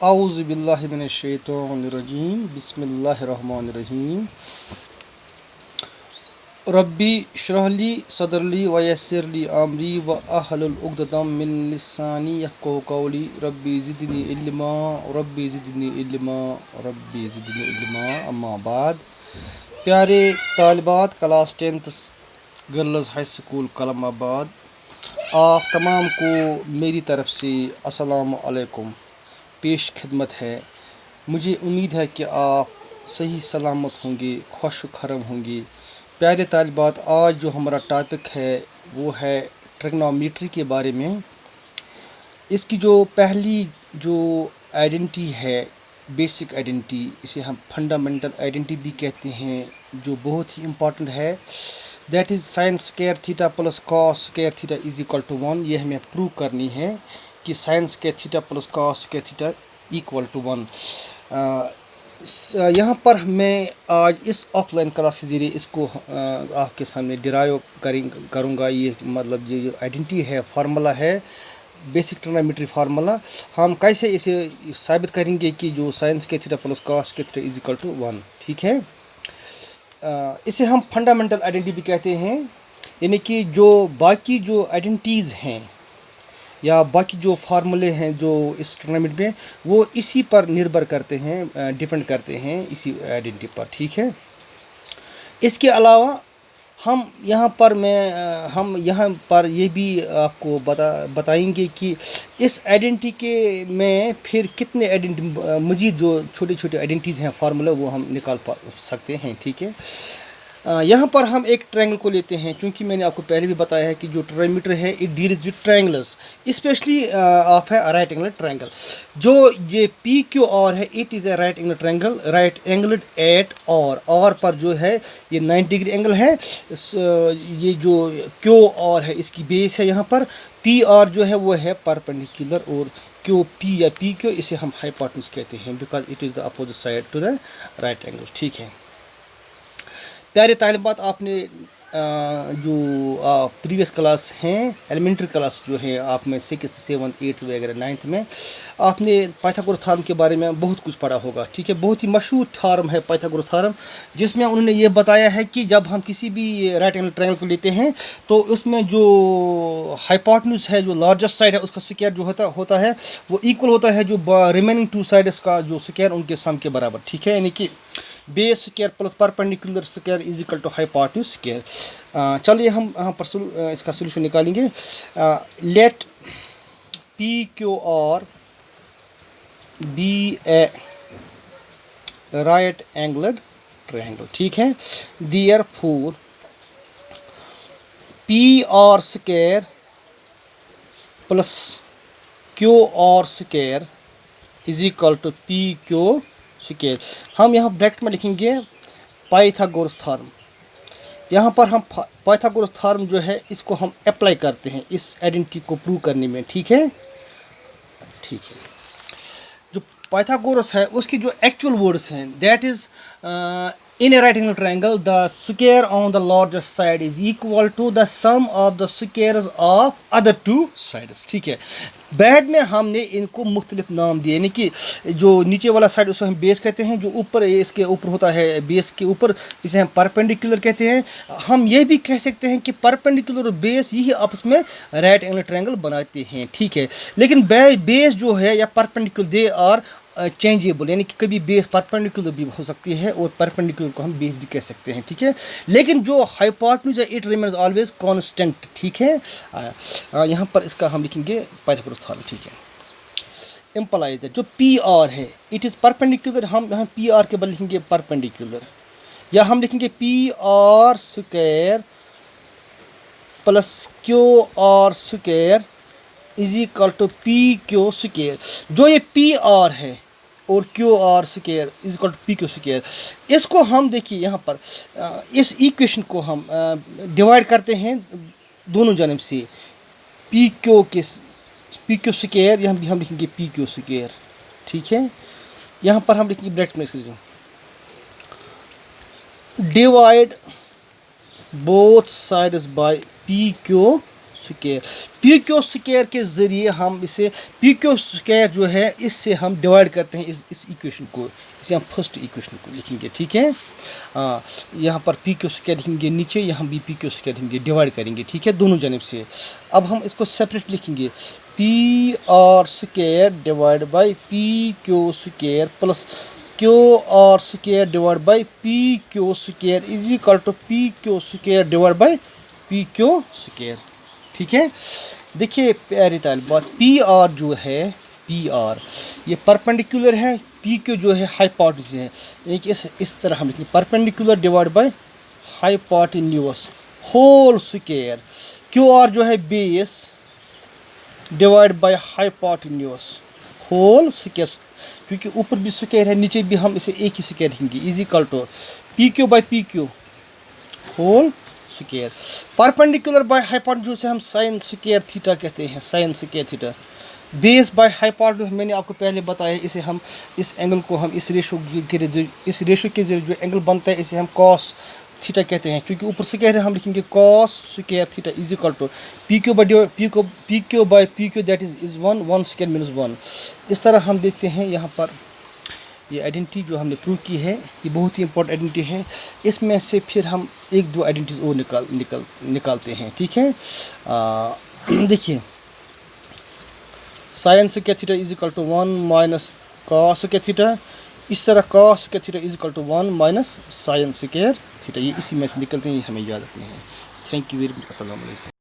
आऊज़ु बिल्लाहि मिनश्शैतानिर्रजीम बिस्मिल्लाहिर्रहमानिर्रहीम। रब्बी इश्रह सदरली वयस्सिरली अमरी व अहलुल उक़दतम मिन लिसानी यफ़क़हू क़ौली। रब्बी ज़िदनी इल्मा अम्मा बाद। प्यारे तालिबात class 10th girls high school कलमाबाद, आप तमाम को मेरी तरफ़ से अस्सलामु अलैकुम पेश खिदमत है। मुझे उम्मीद है कि आप सही सलामत होंगे, खुश खरम होंगे। प्यारे तालिबात, आज जो हमारा टॉपिक है वो है ट्रिग्नोमेट्री के बारे में। इसकी जो पहली जो आइडेंटिटी है, बेसिक आइडेंटिटी, इसे हम फंडामेंटल आइडेंटिटी भी कहते हैं, जो बहुत ही इम्पॉर्टेंट है, that is sine square theta plus cos square theta is equal to 1। यह हमें प्रूव करनी है कि sine square theta plus cos square theta equal to 1। यहाँ पर मैं आज इस ऑफलाइन क्लास के ज़रिए इसको आपके सामने डिराइव करूँगा। ये मतलब ये जो आइडेंटिटी है, फार्मूला है, बेसिक ट्रिग्नोमेट्री फार्मूला, हम कैसे इसे साबित करेंगे कि जो sine square theta plus cos square theta is equal to 1। ठीक है, इसे हम फंडामेंटल आइडेंटिटी भी कहते हैं, यानी कि जो बाकी जो आइडेंटिटीज़ हैं या बाकी जो फार्मूले हैं जो इस ट्रिग्नोमेट्री में, वो इसी पर निर्भर करते हैं, डिपेंड करते हैं इसी आइडेंटिटी पर। ठीक है, इसके अलावा हम यहाँ पर ये भी आपको बताएंगे कि इस आइडेंटिटी के में फिर कितने आइडेंटिटी मज़ीद जो छोटे छोटे आइडेंटिटीज़ हैं, फार्मूला, वो हम निकाल सकते हैं। ठीक है, यहाँ पर हम एक ट्रायंगल को लेते हैं, क्योंकि मैंने आपको पहले भी बताया है कि जो ट्रायमीटर है it deals with triangles, specially आप है राइट एंगल ट्रायंगल। जो ये पी क्यू आर है, it is a right angle triangle, right angled at और पर जो है ये 90 डिग्री एंगल है। ये जो क्यू आर है इसकी बेस है, यहाँ पर पी आर जो है वो है परपेंडिकुलर, और क्यू पी या पी क्यू इसे हम हाइपोटेन्यूज कहते हैं, because it is the opposite side to the right angle. ठीक है प्यारे तालिबात, आपने जो प्रीवियस क्लास हैं, एलिमेंट्री क्लास जो है, आप में 6th 7th 8th वगैरह 9th में आपने पाइथागोरस थ्योरम के बारे में बहुत कुछ पढ़ा होगा। ठीक है, बहुत ही मशहूर थ्योरम है पाइथागोरस थ्योरम, जिसमें उन्होंने ये बताया है कि जब हम किसी भी राइट एंगल ट्रायंगल को लेते हैं तो उसमें जो हाइपोटेन्यूज है, जो लार्जेस्ट साइड है, उसका स्क्वायर जो होता है वो इक्वल होता है जो रिमेनिंग 2 साइड्स का जो स्क्वायर उनके सम के बराबर। ठीक है, यानी कि base square plus perpendicular square is equal to hypotenuse square. चलिए हम यहाँ पर इसका सोल्यूशन निकालेंगे। Let P Q R be a right angled triangle. ठीक है, therefore P R square plus Q R square is equal to P Q square. हम यहाँ ब्रैकेट में लिखेंगे पाइथागोरस थ्योरम। यहाँ पर हम पाइथागोरस थ्योरम जो है इसको हम अप्लाई करते हैं इस आइडेंटिटी को प्रूव करने में। ठीक है, जो पाइथागोरस है उसकी जो एक्चुअल वर्ड्स हैं, that is in a right angle triangle the square on the largest side is equal to the sum of the squares of other 2 sides. ठीक है, बाद में हमने इनको मुख्तलिफ नाम दिए, यानी कि जो नीचे वाला साइड उसको हम बेस कहते हैं, जो ऊपर इसके ऊपर होता है बेस के ऊपर इसे हम परपेंडिकुलर कहते हैं। हम ये भी कह सकते हैं कि परपेंडिकुलर और बेस यही आपस में राइट एंगल ट्रायंगल बनाते हैं। ठीक है, लेकिन बेस जो है या परपेंडिकुलर दे आर चेंजेबल, यानी कि कभी बेस परपेंडिकुलर भी हो सकती है और परपेंडिकुलर को हम बेस भी कह सकते हैं। ठीक है, लेकिन जो हाइपोटेन्यूज है इट रिमेन्स ऑलवेज कांस्टेंट। ठीक है, यहाँ पर इसका हम लिखेंगे पाइथागोरस थ्योरम। ठीक है, इम्प्लाइज है जो पी आर है इट इज़ परपेंडिकुलर, हम यहाँ पी आर के बदले लिखेंगे परपेंडिकुलर, या हम लिखेंगे P R square plus Q R square is equal to P Q square. जो ये पी आर है और Q R square is equal to P Q square, इसको हम देखिए यहाँ पर इस इक्वेशन को हम डिवाइड करते हैं दोनों जानब से, पी क्यू स्क्वायर, यहाँ भी हम लिखेंगे पी क्यू स्क्वायर। ठीक है, यहाँ पर हम लिखेंगे ब्रैकेट में divide both sides by P Q square. P Q square के ज़रिए हम इसे पी क्यू स्क्वायर जो है इससे हम डिवाइड करते हैं इस इक्वेशन को, इसे हम फर्स्ट इक्वेशन को लिखेंगे, ठीक है। यहाँ पर पी क्यू स्क्वायर लिखेंगे नीचे, यहाँ भी पी क्यू स्क्वायर लिखेंगे, डिवाइड करेंगे, ठीक है, दोनों जानब से। अब हम इसको सेपरेट लिखेंगे, P R square divide by P Q square plus Q R square divide by P Q square is equal to P Q square divide by P Q square, ठीक है। देखिए प्यारे तालिबात, पी आर जो है, P R ये perpendicular है, P Q जो है हाइपोटेन्यूज है, एक इस तरह हम लिखेंगे perpendicular divide by hypotenuse whole square. Q R जो है base divide by hypotenuse whole square, क्योंकि ऊपर भी स्क्वायर है नीचे भी हम इसे एक ही स्क्वायर लिखेंगे, is equal to P Q by P Q whole square. Perpendicular by hypotenuse से हम साइन स्क्वायर थीटा कहते हैं, sine square theta. Base by hypotenuse मैंने आपको पहले बताया, इसे हम इस एंगल को हम इस रेशो के जरिए जो एंगल बनता है इसे हम कॉस थीटा कहते हैं, क्योंकि ऊपर स्क्वायर है हम लिखेंगे cos square theta is equal to P Q by P Q that is one square minus one. इस तरह हम देखते हैं यहाँ पर ये आइडेंटिटी जो हमने प्रूव की है ये बहुत ही इंपॉर्टेंट आइडेंटिटी है। इसमें से फिर हम एक दो आइडेंटिटीज और निकालते हैं, ठीक है। देखिए sine square theta is equal to 1 minus cos square theta, इस तरह cos square theta is equal to 1 minus sine square theta, ये इसी में से निकलते हैं, ये हमें याद रखना है। थैंक यू वेरी मच, अस्सलाम वालेकुम।